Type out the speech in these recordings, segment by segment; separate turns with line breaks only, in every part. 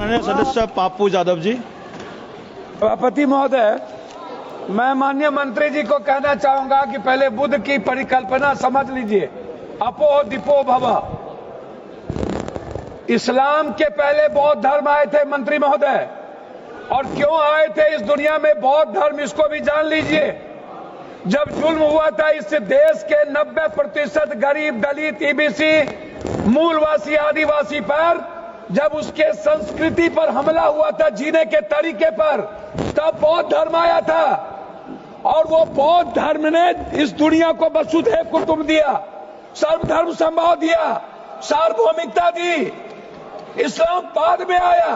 माननीय सदस्य पाप्पू यादव जी।
सभापति महोदय, मैं माननीय मंत्री जी को कहना चाहूंगा कि पहले बुद्ध की परिकल्पना समझ लीजिए, अपो दीपो भव। इस्लाम के पहले बौद्ध धर्म आए थे मंत्री महोदय, और क्यों आए थे इस दुनिया में बौद्ध धर्म, इसको भी जान लीजिए। जब जुल्म हुआ था इस देश के 90% गरीब, दलित, ईबीसी, मूलवासी, आदिवासी पर, जब उसके संस्कृति पर हमला हुआ था, जीने के तरीके पर, तब बौद्ध धर्म आया था। और वो बौद्ध धर्म ने इस दुनिया को वसुधैव कुटुंब दिया, सर्वधर्म समभाव दिया, सार्वभौमिकता दी। इस्लाम बाद में आया।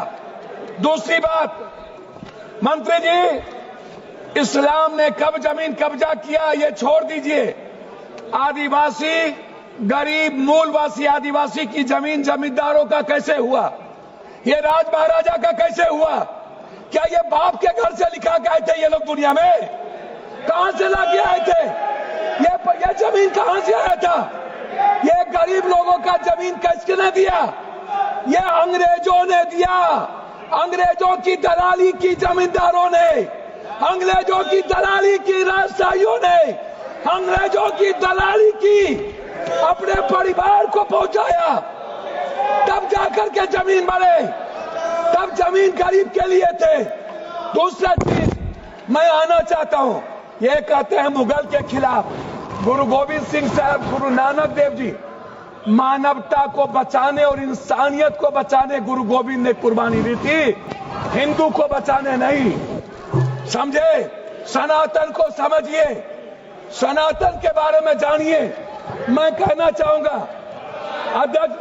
दूसरी बात, मंत्री जी, इस्लाम ने कब जमीन कब्जा किया ये छोड़ दीजिए। आदिवासी, गरीब, मूलवासी आदिवासी की जमीन जमींदारों का कैसे हुआ? ये राज महाराजा का कैसे हुआ? क्या ये बाप के घर से लिखा के आए थे ये लोग दुनिया में? कहां से लाके आए थे? ये जमीन कहां से आया था? ये गरीब लोगों का जमीन किसने दिया? ये अंग्रेजों ने दिया। अंग्रेजों की दलाली की जमींदारों ने, अंग्रेजों की दलाली की राजशाहियों ने, अंग्रेजों की दलाली की अपने परिवार को पहुंचाया, तब जाकर के जमीन बढ़े, तब जमीन गरीब के लिए थे। दूसरा चीज मैं आना चाहता हूं, ये कहते हैं मुगल के खिलाफ। गुरु गोविंद सिंह साहब, गुरु नानक देव जी, मानवता को बचाने और इंसानियत को बचाने गुरु गोविंद ने कुर्बानी दी थी, हिंदू को बचाने नहीं। समझे? सनातन को समझिए, सनातन के बारे में जानिए। मैं कहना चाहूंगा, अध्यक्ष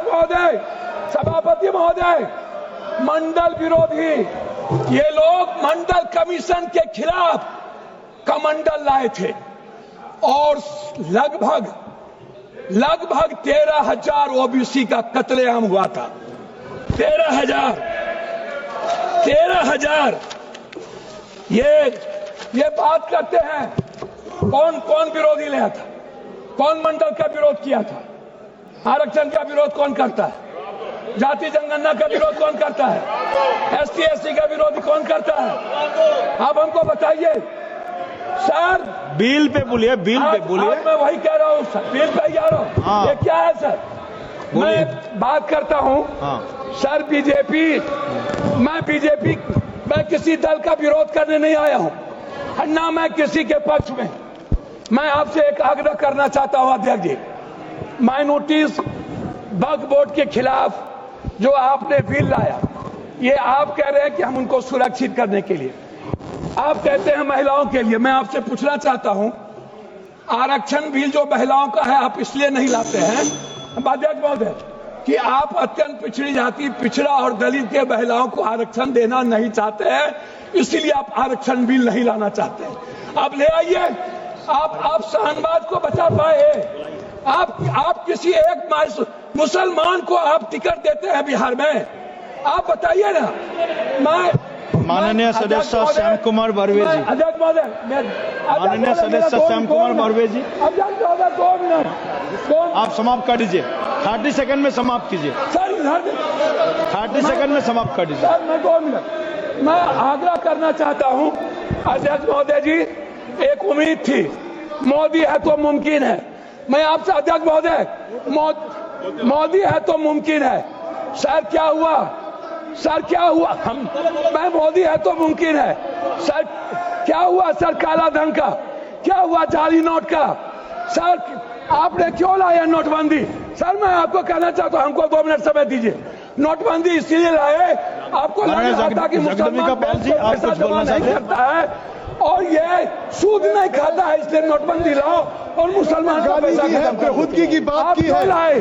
महोदय, सभापति महोदय, मंडल विरोधी ये लोग मंडल कमीशन के खिलाफ कमंडल लाए थे, और लगभग 13,000 ओबीसी का कत्लेआम हुआ था। 13,000। ये बात करते हैं, कौन विरोधी लाया था? कौन मंडल का विरोध किया था? आरक्षण का विरोध कौन करता है? जाति जनगणना का विरोध कौन करता है? एसटी एससी का विरोध कौन करता है? आप हमको बताइए सर।
बिल पे बोलिए, बिल पे बोलिए।
मैं वही कह रहा हूँ सर, बिल पे जा रहा हूँ।
हाँ।
ये क्या है सर? मैं बात करता हूँ।
हाँ।
सर, मैं किसी दल का विरोध करने नहीं आया हूँ, ना मैं किसी के पक्ष में। मैं आपसे एक आग्रह करना चाहता हूँ अध्यक्ष जी, माइनॉरिटीज वक्फ बोर्ड के खिलाफ जो आपने बिल लाया, ये आप कह रहे हैं कि हम उनको सुरक्षित करने के लिए, आप कहते हैं महिलाओं के लिए। मैं आपसे पूछना चाहता हूं, आरक्षण बिल जो महिलाओं का है, आप इसलिए नहीं लाते हैं अध्यक्ष महोदय कि आप अत्यंत पिछड़ी जाति, पिछड़ा और दलित के महिलाओं को आरक्षण देना नहीं चाहते हैं, इसीलिए आप आरक्षण बिल नहीं लाना चाहते हैं। आप ले आइए। आप शाहनवाज को बचा पाए। आप किसी एक मुसलमान को आप टिकट देते हैं बिहार में? आप बताइए ना।
माननीय सदस्य श्याम कुमार बर्वे जी।
अध्यक्ष महोदय,
माननीय सदस्य श्याम कुमार बर्वे जी,
अध्यक्ष महोदय 2 मिनट।
आप समाप्त कर दीजिए। 30 सेकंड में समाप्त कीजिए
सर।
30 सेकंड में समाप्त कर दीजिए
सर। मैं 2 मिनट मैं आग्रह करना चाहता हूं अध्यक्ष महोदय जी। एक उम्मीद थी, मोदी है तो मुमकिन है। मैं आपसे अध्यक्ष महोदय, मोदी है तो मुमकिन है। सर क्या हुआ? मैं मोदी है तो मुमकिन है। सर क्या हुआ? सर काला धन का क्या हुआ? जाली नोट का? सर आपने क्यों लाया नोटबंदी? सर मैं आपको कहना चाहता हूं, हमको 2 मिनट समय दीजिए। नोटबंदी इसलिए लाए, आपको लगा था कि मुसलमान पैसा जमा नहीं करता है और ये सूद नहीं खाता है, इसलिए नोटबंदी लाओ और मुसलमान का पैसा खत्म करो।
खुद की बात की है।